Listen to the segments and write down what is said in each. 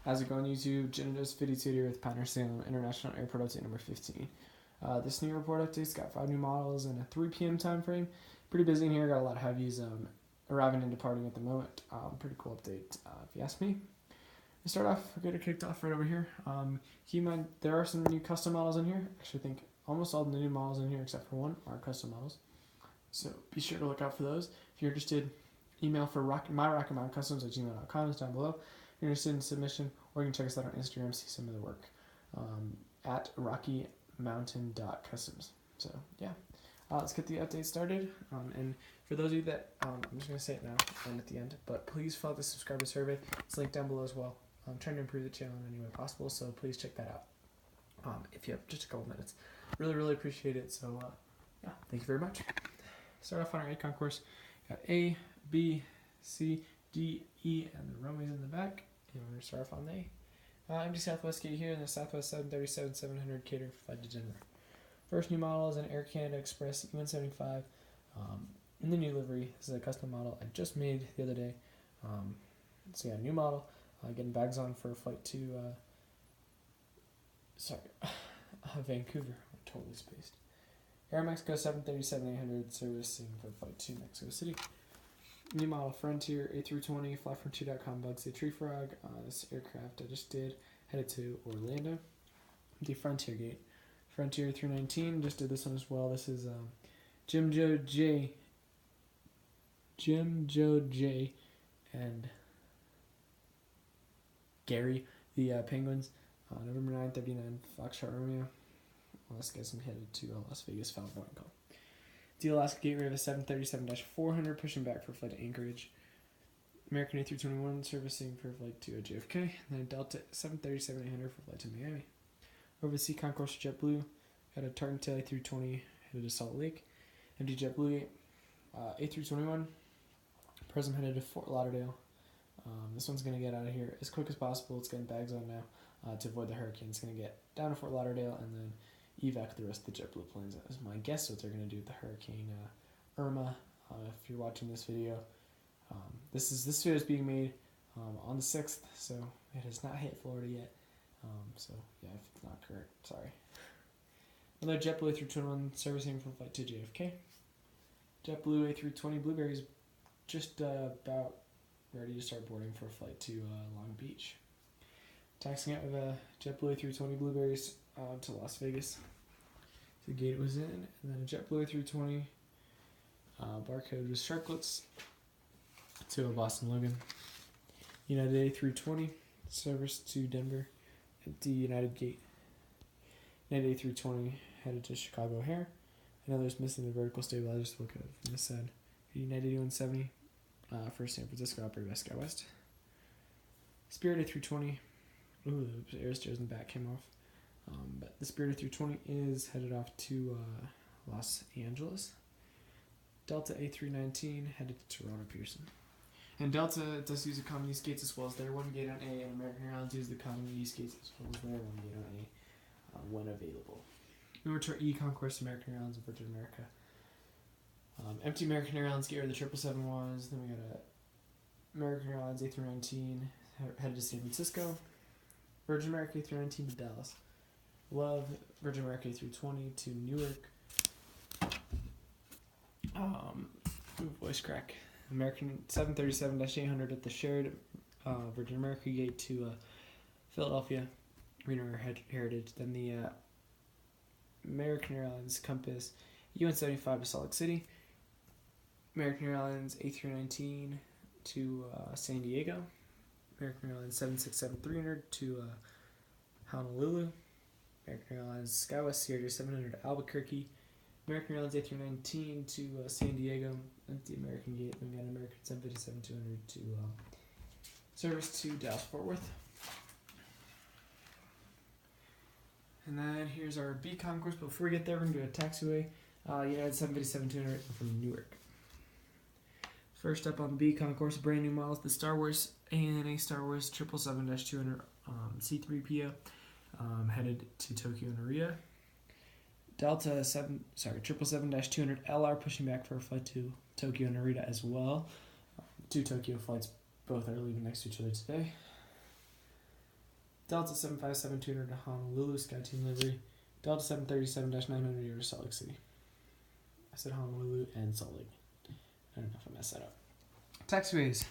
How's it going, YouTube? Jenna's 52 here with Pinehurst-Salem International Airport update number 15. This new report update's got 5 new models in a 3 p.m. time frame. Pretty busy in here. Got a lot of heavies arriving and departing at the moment. Pretty cool update, if you ask me. To start off, we're getting kicked off right over here. Keep in mind, there are some new custom models in here. Actually, I think almost all the new models in here, except for one, are custom models. So be sure to look out for those. If you're interested, email for myrockymtncustoms@gmail.com is down below. If you're interested in submission, or you can check us out on Instagram, see some of the work at rockymtncustoms. So yeah, let's get the update started. And for those of you that, I'm just going to say it now and at the end, but please fill out the subscriber survey. It's linked down below as well. I'm trying to improve the channel in any way possible, so please check that out. If you have just a couple minutes, really appreciate it. So yeah, thank you very much. Start off on our ACON course. Got A, B, C, D, E, and the runways in the back. And we're going to start off on the A. Empty Southwest gate here, and the Southwest 737-700 catering for flight to Denver. First new model is an Air Canada Express E175 in the new livery. This is a custom model I just made the other day. So yeah, new model. Getting bags on for a flight to Vancouver. I'm totally spaced. Air Mexico 737-800 servicing for flight to Mexico City. New model Frontier A320, flyfrontier.com, Bugsy Tree Frog. This aircraft I just did, headed to Orlando. The Frontier gate. Frontier 319, just did this one as well. This is Jim Joe J, and Gary, the Penguins. November 9:39, Foxtrot Romeo. Let's get some headed to Las Vegas, Falcon Call. The Alaska Gateway of a 737-400 pushing back for flight to Anchorage. American A321 servicing for flight to JFK. And then Delta 737-800 for flight to Miami. Over the Sea Concourse JetBlue. Got a Tartan Tail A320 headed to Salt Lake. Empty JetBlue A321. Present headed to Fort Lauderdale. This one's going to get out of here as quick as possible. It's getting bags on now to avoid the hurricane. It's going to get down to Fort Lauderdale and then evac the rest of the JetBlue planes. That is my guess what they're going to do with the Hurricane Irma. If you're watching this video, this video is being made on the 6th, so it has not hit Florida yet. So yeah, if it's not correct, sorry. Another JetBlue A321 servicing for flight to JFK. JetBlue A320 Blueberries just about ready to start boarding for a flight to Long Beach. Taxiing out with a JetBlue A320 Blueberries to Las Vegas. The gate was in, and then a JetBlue A320 barcode with sharklets to a Boston Logan. United A320 service to Denver at the United gate. United A320 headed to Chicago O'Hare. I know there's missing the vertical stabilizers to look at from this side. United E170 for San Francisco operated by SkyWest. Spirit A320. Ooh, the air stairs in the back came off. But the Spirit A320 is headed off to Los Angeles. Delta A319 headed to Toronto Pearson. And Delta does use the common use gates as well as their one gate on A, and American Airlines uses the common use gates as well as their one gate on A when available. Over to our E-Concourse, American Airlines and Virgin America. Empty American Airlines gate where the 777 was. Then we got a American Airlines A319 headed to San Francisco. Virgin America A319 to Dallas. Love Virgin America A320 to Newark. Voice crack. American 737-800 at the shared Virgin America gate to Philadelphia, Reno Heritage. Then the American Airlines Compass E175 to Salt Lake City. American Airlines A319 to San Diego. American Airlines 767-300 to Honolulu. American Airlines SkyWest Sierra 700 to Albuquerque. American Airlines A319 to San Diego. At the American gate, we got American 757-200 to service to Dallas-Fort Worth. And then here's our B concourse. But before we get there, we're going to do a taxiway. United 757-200 from Newark. First up on the B concourse, brand new models, the Star Wars ANA Star Wars 777-200 C3PO headed to Tokyo Narita. Delta 777-200 LR pushing back for a flight to Tokyo Narita as well. 2 Tokyo flights, both are leaving next to each other today. Delta 757-200 to Honolulu, Sky Team livery. Delta 737-900 to Salt Lake City. I said Honolulu and Salt Lake. I don't know if I messed that up. Taxiways.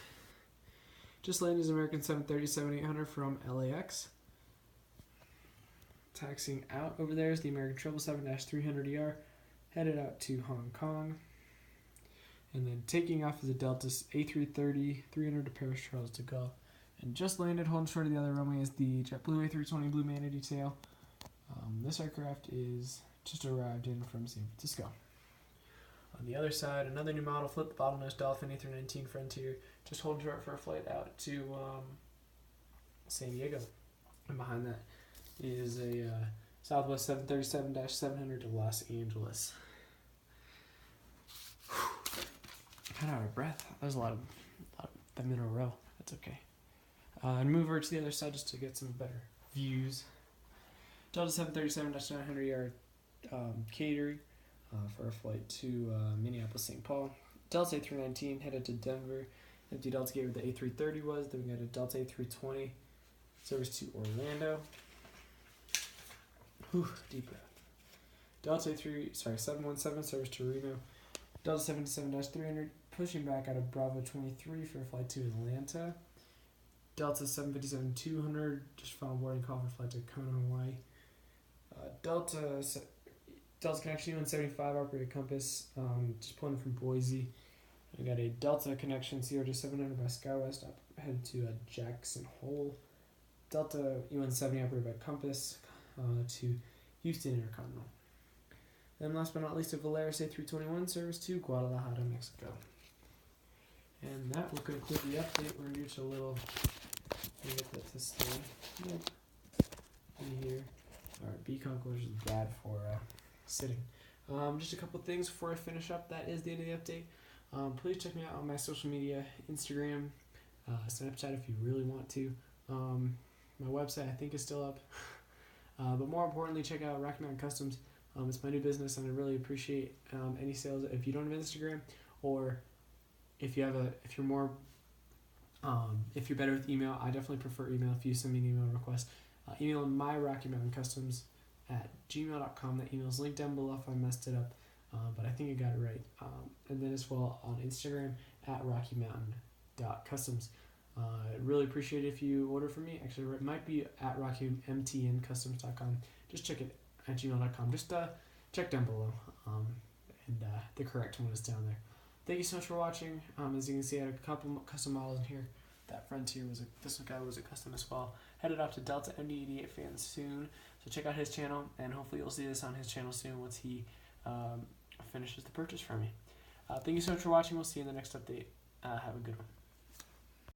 Just landed is American 737-800 from LAX. Taxiing out over there is the American 777-300ER, headed out to Hong Kong. And then taking off is the Delta A330-300 to Paris Charles de Gaulle. And just landed, holding short of the other runway, is the JetBlue A320 Blue Manatee tail. This aircraft is just arrived in from San Francisco. On the other side, another new model, flip bottlenose Dolphin A319 Frontier, just holding short for a flight out to San Diego. And behind that is a Southwest 737-700 to Los Angeles. Kind of out of breath. That was a lot of them in a row. That's okay. And move over to the other side just to get some better views. Delta 737-900 catering for a flight to Minneapolis, St. Paul. Delta A319 headed to Denver. Empty Delta gate where the A330 was. Then we got a Delta A320 service to Orlando. Whew, deep breath. Delta 717 service to Reno. Delta 77-300 pushing back out of Bravo 23 for a flight to Atlanta. Delta 757-200 just final boarding call for a flight to Kona, Hawaii. Delta Connection UN75 operated Compass, just pulling from Boise. I got a Delta Connection CRJ700 by SkyWest up headed to Jackson Hole. Delta UN70 operated by Compass to Houston Intercontinental. Then last but not least, a Valeris A321 service to Guadalajara, Mexico. And that will conclude the update. We're going to do just a little, let me get this thing. Yep. In here. Alright, B Concourse is bad for sitting. Just a couple things before I finish up. That is the end of the update. Please check me out on my social media, Instagram, Snapchat if you really want to. My website I think is still up. But more importantly, check out Rocky Mountain Customs. It's my new business, and I really appreciate any sales. If you don't have Instagram, or if you're better with email, I definitely prefer email. If you send me an email request, email myrockymtncustoms at gmail.com. That email is linked down below if I messed it up, but I think I got it right. And then as well on Instagram at rockymtncustoms. I'd really appreciate it if you order from me. Actually, it might be at rockymtncustoms.com. Just check it at gmail.com. Just check down below, and the correct one is down there. Thank you so much for watching. As you can see, I had a couple custom models in here. That Frontier this guy was a custom as well. Headed off to Delta MD88 fans soon, so check out his channel, and hopefully you'll see this on his channel soon once he finishes the purchase for me. Thank you so much for watching. We'll see you in the next update. Have a good one.